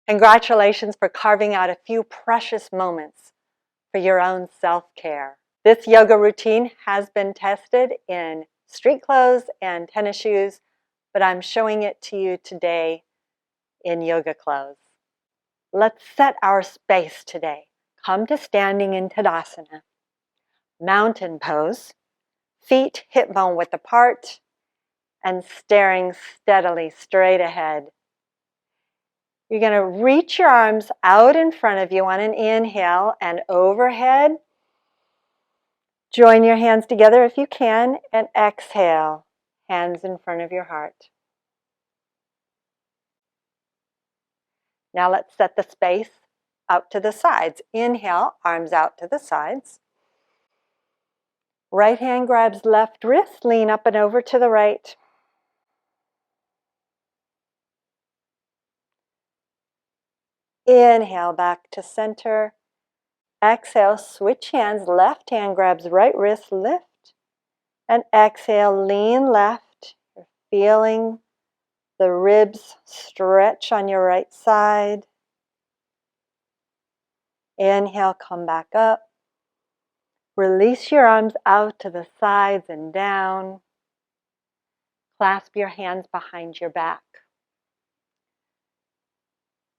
Congratulations for carving out a few precious moments for your own self-care. This yoga routine has been tested in street clothes and tennis shoes, but I'm showing it to you today in yoga clothes. Let's set our space today. Come to standing in Tadasana. Mountain pose, feet hip bone width apart, and staring steadily straight ahead. You're going to reach your arms out in front of you on an inhale and overhead. Join your hands together if you can, and exhale, hands in front of your heart. Now let's set the space out to the sides. Inhale, arms out to the sides. Right hand grabs left wrist, lean up and over to the right. Inhale, back to center. Exhale, switch hands. Left hand grabs right wrist, lift. And exhale, lean left. You're feeling the ribs stretch on your right side. Inhale, come back up. Release your arms out to the sides and down. Clasp your hands behind your back.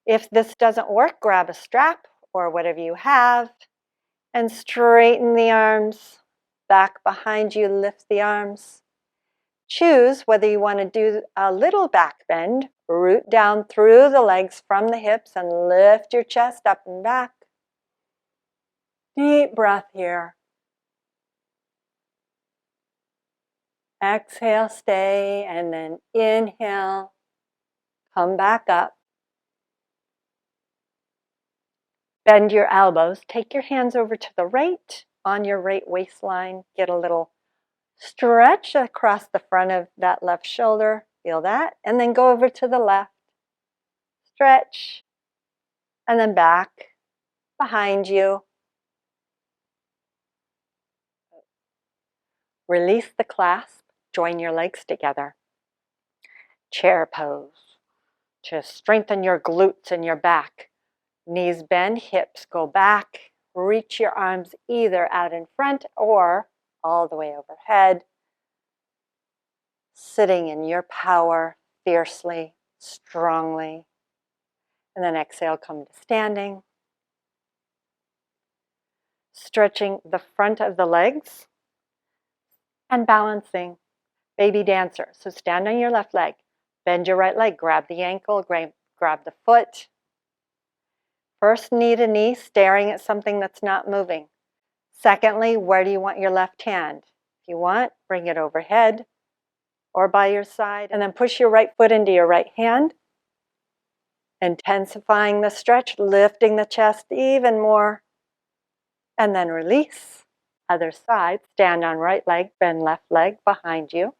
If this doesn't work, grab a strap or whatever you have and straighten the arms. Back behind you, lift the arms. Choose whether you want to do a little back bend, root down through the legs from the hips and lift your chest up and back. Deep breath here. Exhale, stay, and then inhale, come back up. Bend your elbows, take your hands over to the right on your right waistline. Get a little stretch across the front of that left shoulder, feel that, and then go over to the left. Stretch, and then back, behind you. Release the clasp, join your legs together. Chair pose to strengthen your glutes and your back. Knees bend, hips go back. Reach your arms either out in front or all the way overhead. Sitting in your power, fiercely, strongly. And then exhale, come to standing. Stretching the front of the legs and balancing. Baby dancer. So stand on your left leg. Bend your right leg. Grab the ankle. Grab the foot. First, knee to knee, staring at something that's not moving. Secondly, where do you want your left hand? If you want, bring it overhead or by your side. And then push your right foot into your right hand. Intensifying the stretch, lifting the chest even more. And then release. Other side, stand on right leg, bend left leg behind you.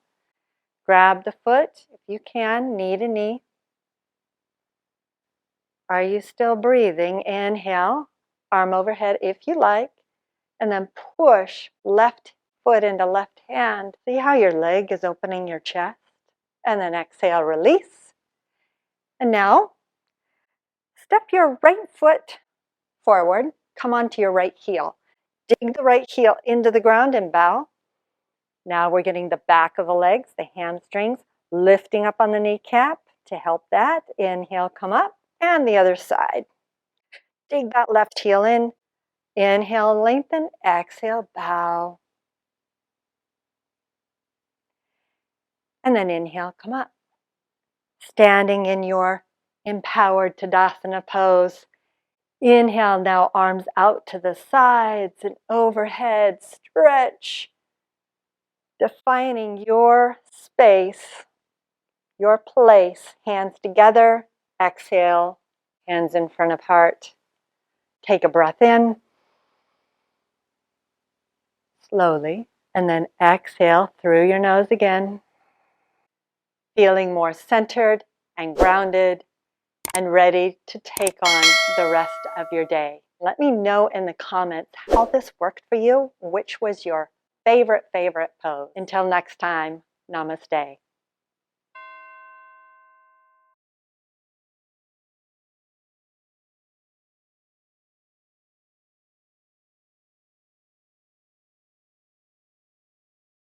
Grab the foot, if you can, knee to knee. Are you still breathing? Inhale, arm overhead if you like, and then push left foot into left hand. See how your leg is opening your chest? And then exhale, release. And now, step your right foot forward, come onto your right heel. Dig the right heel into the ground and bow. Now we're getting the back of the legs, the hamstrings, lifting up on the kneecap to help that. Inhale, come up. And the other side. Dig that left heel in. Inhale, lengthen. Exhale, bow. And then inhale, come up. Standing in your empowered Tadasana pose. Inhale, now arms out to the sides and overhead. Stretch. Defining your space, your place. Hands together. Exhale, hands in front of heart. Take a breath in, slowly, and then exhale through your nose again. Feeling more centered and grounded and ready to take on the rest of your day. Let me know in the comments how this worked for you, which was your favorite pose. Until next time, namaste.